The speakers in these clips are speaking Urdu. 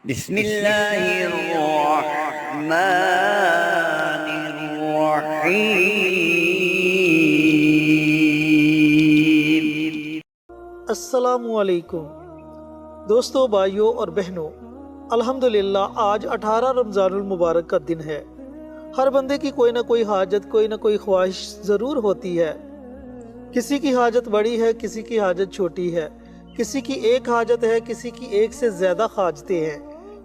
بسم اللہ الرحمن الرحیم۔ السلام علیکم دوستو، بھائیوں اور بہنوں، الحمدللہ آج 18 رمضان المبارک کا دن ہے۔ ہر بندے کی کوئی نہ کوئی حاجت، کوئی نہ کوئی خواہش ضرور ہوتی ہے۔ کسی کی حاجت بڑی ہے، کسی کی حاجت چھوٹی ہے، کسی کی ایک حاجت ہے، کسی کی ایک سے زیادہ حاجتیں ہیں۔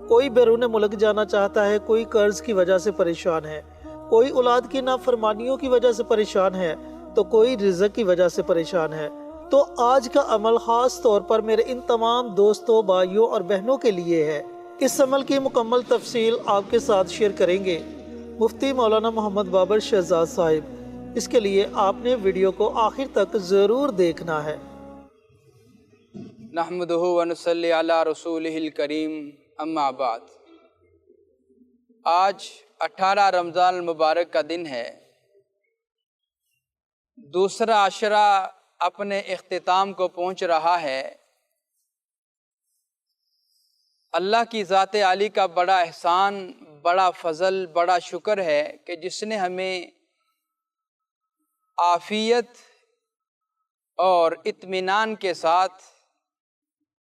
کوئی بیرون ملک جانا چاہتا ہے، کوئی قرض کی وجہ سے پریشان ہے، کوئی اولاد کی نافرمانیوں کی وجہ سے پریشان ہے، تو کوئی رزق کی وجہ سے پریشان ہے۔ تو آج کا عمل خاص طور پر میرے ان تمام دوستوں، بھائیوں اور بہنوں کے لیے ہے۔ اس عمل کی مکمل تفصیل آپ کے ساتھ شیئر کریں گے مفتی مولانا محمد بابر شہزاد صاحب۔ اس کے لیے آپ نے ویڈیو کو آخر تک ضرور دیکھنا ہے۔ نحمدہ ونصلی علی رسولہ الکریم، اما بعد۔ آج 18 رمضان المبارک کا دن ہے۔ دوسرا عشرہ اپنے اختتام کو پہنچ رہا ہے۔ اللہ کی ذات عالی کا بڑا احسان، بڑا فضل، بڑا شکر ہے کہ جس نے ہمیں عافیت اور اطمینان کے ساتھ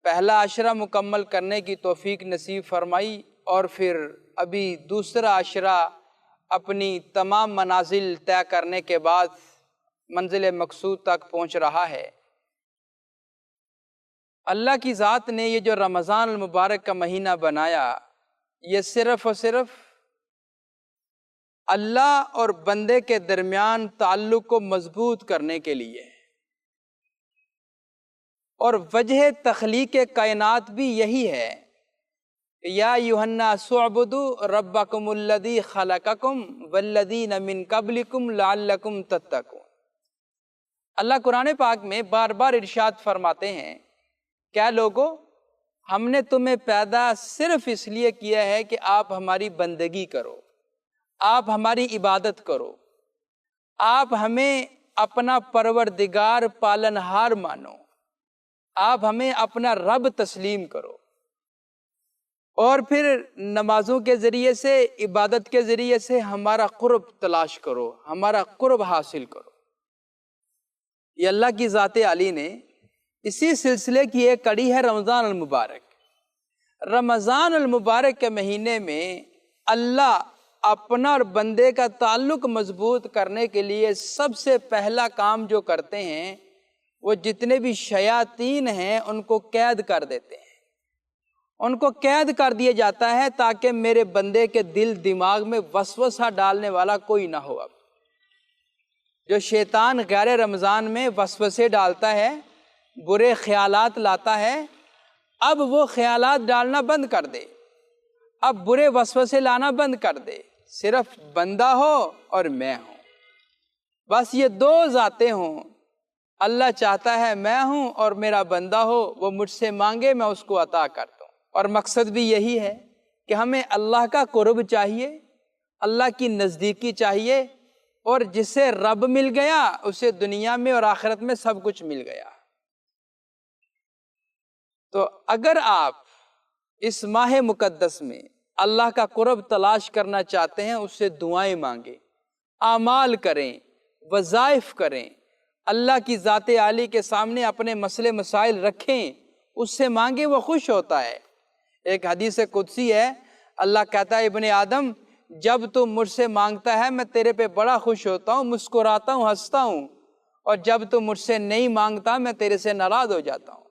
پہلا عشرہ مکمل کرنے کی توفیق نصیب فرمائی، اور پھر ابھی دوسرا عشرہ اپنی تمام منازل طے کرنے کے بعد منزل مقصود تک پہنچ رہا ہے۔ اللہ کی ذات نے یہ جو رمضان المبارک کا مہینہ بنایا، یہ صرف اور صرف اللہ اور بندے کے درمیان تعلق کو مضبوط کرنے کے لیے، اور وجہ تخلیق کائنات بھی یہی ہے کہ یا ایھا الناس اعبدوا ربکم الذی خلقکم والذین من قبلکم لعلکم تتقون۔ اللہ قرآن پاک میں بار بار ارشاد فرماتے ہیں، کیا لوگو، ہم نے تمہیں پیدا صرف اس لیے کیا ہے کہ آپ ہماری بندگی کرو، آپ ہماری عبادت کرو، آپ ہمیں اپنا پروردگار پالنہار مانو، آپ ہمیں اپنا رب تسلیم کرو، اور پھر نمازوں کے ذریعے سے، عبادت کے ذریعے سے ہمارا قرب تلاش کرو، ہمارا قرب حاصل کرو۔ یہ اللہ کی ذات عالی نے اسی سلسلے کی ایک کڑی ہے رمضان المبارک۔ رمضان المبارک کے مہینے میں اللہ اپنا اور بندے کا تعلق مضبوط کرنے کے لیے سب سے پہلا کام جو کرتے ہیں، وہ جتنے بھی شیاطین ہیں ان کو قید کر دیتے ہیں۔ ان کو قید کر دیا جاتا ہے تاکہ میرے بندے کے دل دماغ میں وسوسہ ڈالنے والا کوئی نہ ہو۔ اب جو شیطان غیر رمضان میں وسوسے ڈالتا ہے، برے خیالات لاتا ہے، اب وہ خیالات ڈالنا بند کر دے، اب برے وسوسے لانا بند کر دے، صرف بندہ ہو اور میں ہوں، بس یہ دو ذاتیں ہوں۔ اللہ چاہتا ہے میں ہوں اور میرا بندہ ہو، وہ مجھ سے مانگے میں اس کو عطا کرتا ہوں۔ اور مقصد بھی یہی ہے کہ ہمیں اللہ کا قرب چاہیے، اللہ کی نزدیکی چاہیے، اور جسے رب مل گیا اسے دنیا میں اور آخرت میں سب کچھ مل گیا۔ تو اگر آپ اس ماہ مقدس میں اللہ کا قرب تلاش کرنا چاہتے ہیں، اس سے دعائیں مانگیں، اعمال کریں، وظائف کریں، اللہ کی ذات عالی کے سامنے اپنے مسئلے مسائل رکھیں، اس سے مانگیں، وہ خوش ہوتا ہے۔ ایک حدیث قدسی ہے، اللہ کہتا ہے ابن آدم، جب تو مجھ سے مانگتا ہے میں تیرے پہ بڑا خوش ہوتا ہوں، مسکراتا ہوں، ہنستا ہوں، اور جب تو مجھ سے نہیں مانگتا میں تیرے سے ناراض ہو جاتا ہوں،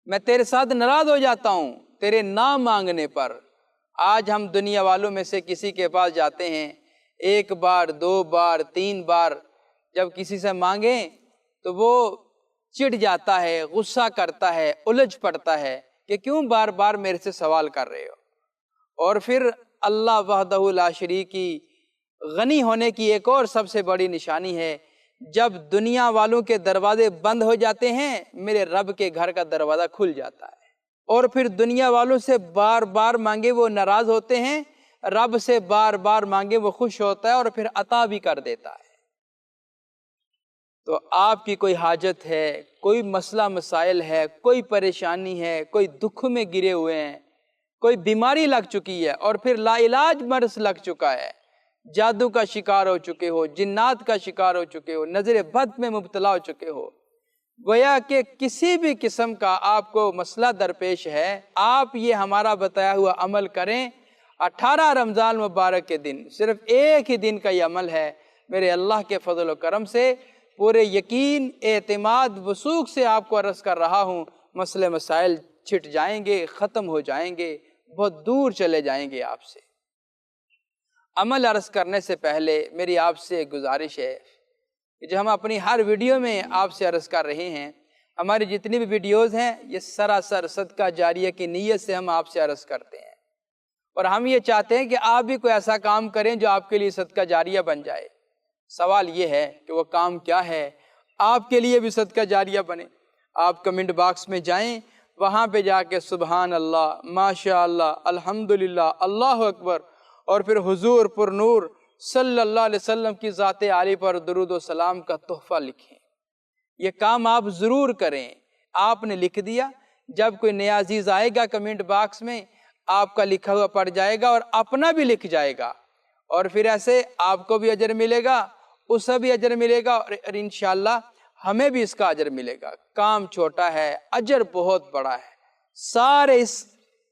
میں تیرے ساتھ ناراض ہو جاتا ہوں تیرے نہ مانگنے پر۔ آج ہم دنیا والوں میں سے کسی کے پاس جاتے ہیں، ایک بار، دو بار، تین بار جب کسی سے مانگیں تو وہ چڑ جاتا ہے، غصہ کرتا ہے، الجھ پڑتا ہے کہ کیوں بار بار میرے سے سوال کر رہے ہو۔ اور پھر اللہ وحدہ لا شریک کی غنی ہونے کی ایک اور سب سے بڑی نشانی ہے، جب دنیا والوں کے دروازے بند ہو جاتے ہیں، میرے رب کے گھر کا دروازہ کھل جاتا ہے، اور پھر دنیا والوں سے بار بار مانگے وہ ناراض ہوتے ہیں، رب سے بار بار مانگے وہ خوش ہوتا ہے اور پھر عطا بھی کر دیتا ہے۔ تو آپ کی کوئی حاجت ہے، کوئی مسئلہ مسائل ہے، کوئی پریشانی ہے، کوئی دکھ میں گرے ہوئے ہیں، کوئی بیماری لگ چکی ہے اور پھر لا علاج مرض لگ چکا ہے، جادو کا شکار ہو چکے ہو، جنات کا شکار ہو چکے ہو، نظر بد میں مبتلا ہو چکے ہو، گویا کہ کسی بھی قسم کا آپ کو مسئلہ درپیش ہے، آپ یہ ہمارا بتایا ہوا عمل کریں۔ 18 رمضان مبارک کے دن صرف ایک ہی دن کا یہ عمل ہے، میرے اللہ کے فضل و کرم سے پورے یقین، اعتماد، وثوق سے آپ کو عرض کر رہا ہوں، مسئلے مسائل چھٹ جائیں گے، ختم ہو جائیں گے، بہت دور چلے جائیں گے آپ سے۔ عمل عرض کرنے سے پہلے میری آپ سے گزارش ہے کہ جو ہم اپنی ہر ویڈیو میں آپ سے عرض کر رہے ہیں، ہماری جتنی بھی ویڈیوز ہیں یہ سراسر صدقہ جاریہ کی نیت سے ہم آپ سے عرض کرتے ہیں، اور ہم یہ چاہتے ہیں کہ آپ بھی کوئی ایسا کام کریں جو آپ کے لیے صدقہ جاریہ بن جائے۔ سوال یہ ہے کہ وہ کام کیا ہے آپ کے لیے بھی صدقہ جاریہ بنے۔ آپ کمنٹ باکس میں جائیں، وہاں پہ جا کے سبحان اللہ، ماشاء اللہ، الحمدللہ، اللہ اکبر، اور پھر حضور پر نور صلی اللہ علیہ وسلم کی ذات عالی پر درود و سلام کا تحفہ لکھیں۔ یہ کام آپ ضرور کریں۔ آپ نے لکھ دیا، جب کوئی نیا عزیز آئے گا کمنٹ باکس میں آپ کا لکھا ہوا پڑ جائے گا اور اپنا بھی لکھ جائے گا، اور پھر ایسے آپ کو بھی اجر ملے گا، اسے بھی اجر ملے گا، اور انشاءاللہ ہمیں بھی اس کا اجر ملے گا۔ کام چھوٹا ہے، اجر بہت بڑا ہے، سارے اس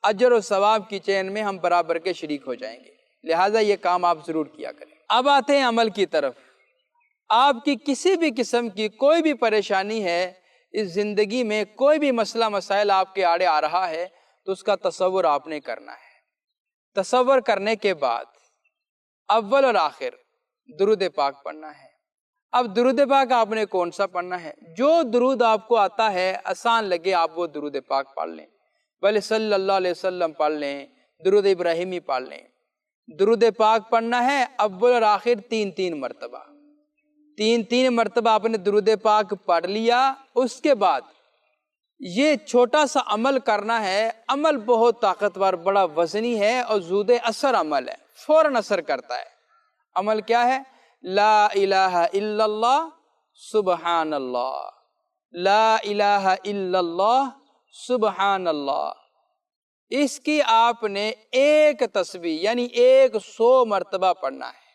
اجر و ثواب کی چین میں ہم برابر کے شریک ہو جائیں گے، لہٰذا یہ کام آپ ضرور کیا کریں۔ اب آتے ہیں عمل کی طرف۔ آپ کی کسی بھی قسم کی کوئی بھی پریشانی ہے اس زندگی میں، کوئی بھی مسئلہ مسائل آپ کے آڑے آ رہا ہے تو اس کا تصور آپ نے کرنا ہے۔ تصور کرنے کے بعد اول اور آخر درود پاک پڑھنا ہے۔ اب درود پاک آپ نے کون سا پڑھنا ہے؟ جو درود آپ کو آتا ہے، آسان لگے آپ وہ درود پاک پڑھ لیں، بھلے صلی اللہ علیہ وسلم پڑھ لیں، درود ابراہیمی پڑھ لیں۔ درود پاک پڑھنا ہے اول اور آخر 3 مرتبہ۔ 3 مرتبہ آپ نے درود پاک پڑھ لیا، اس کے بعد یہ چھوٹا سا عمل کرنا ہے۔ عمل بہت طاقتور، بڑا وزنی ہے اور زود اثر عمل ہے، فوراً اثر کرتا ہے۔ عمل کیا ہے؟ لا الہ الا اللہ سبحان اللہ، لا الہ الا اللہ سبحان اللہ۔ اس کی آپ نے ایک تسبیح یعنی 100 مرتبہ پڑھنا ہے۔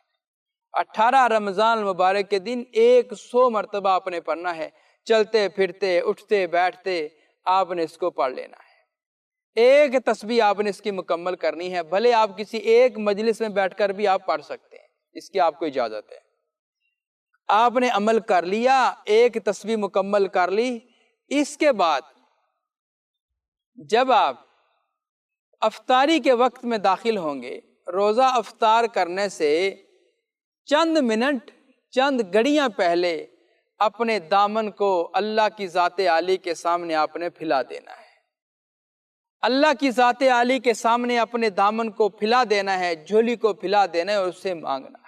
18 رمضان مبارک کے دن 100 مرتبہ آپ نے پڑھنا ہے، چلتے پھرتے اٹھتے بیٹھتے آپ نے اس کو پڑھ لینا ہے۔ ایک تسبیح آپ نے اس کی مکمل کرنی ہے، بھلے آپ کسی ایک مجلس میں بیٹھ کر بھی آپ پڑھ سکتے ہیں، اس کی آپ کو اجازت ہے۔ آپ نے عمل کر لیا، ایک تسبیح مکمل کر لی، اس کے بعد جب آپ افطاری کے وقت میں داخل ہوں گے، روزہ افطار کرنے سے چند منٹ، چند گھڑیاں پہلے اپنے دامن کو اللہ کی ذات عالی کے سامنے آپ نے پھیلا دینا ہے۔ اللہ کی ذات عالی کے سامنے اپنے دامن کو پھیلا دینا ہے، جھولی کو پھیلا دینا ہے اور اس سے مانگنا ہے۔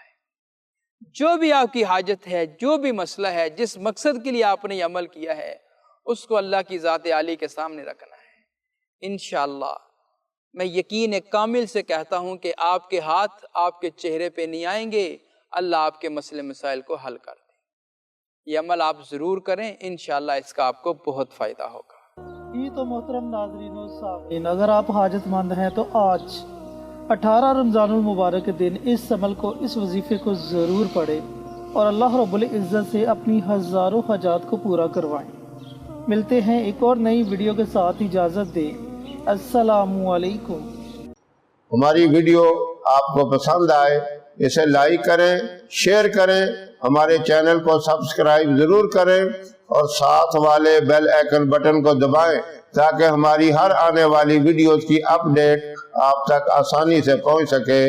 جو بھی آپ کی حاجت ہے، جو بھی مسئلہ ہے، جس مقصد کے لیے آپ نے یہ عمل کیا ہے، اس کو اللہ کی ذات عالی کے سامنے رکھنا ہے۔ انشاءاللہ میں یقین کامل سے کہتا ہوں کہ آپ کے ہاتھ آپ کے چہرے پہ نہیں آئیں گے، اللہ آپ کے مسئلے مسائل کو حل کر دیں۔ یہ عمل آپ ضرور کریں، انشاءاللہ اس کا آپ کو بہت فائدہ ہوگا۔ یہ تو محترم ناظرین و سامعین، اگر آپ حاجت مند ہیں تو آج 18 رمضان المبارک کے دن اس عمل کو، اس وظیفے کو ضرور پڑھیں اور اللہ رب العزت سے اپنی ہزاروں حاجات کو پورا کروائیں۔ ملتے ہیں ایک اور نئی ویڈیو کے ساتھ، اجازت دیں، السلام علیکم۔ ہماری ویڈیو آپ کو پسند آئے اسے لائک کریں، شیئر کریں، ہمارے چینل کو سبسکرائب ضرور کریں اور ساتھ والے بیل آئیکن بٹن کو دبائیں تاکہ ہماری ہر آنے والی ویڈیوز کی اپ ڈیٹ آپ تک آسانی سے پہنچ سکے۔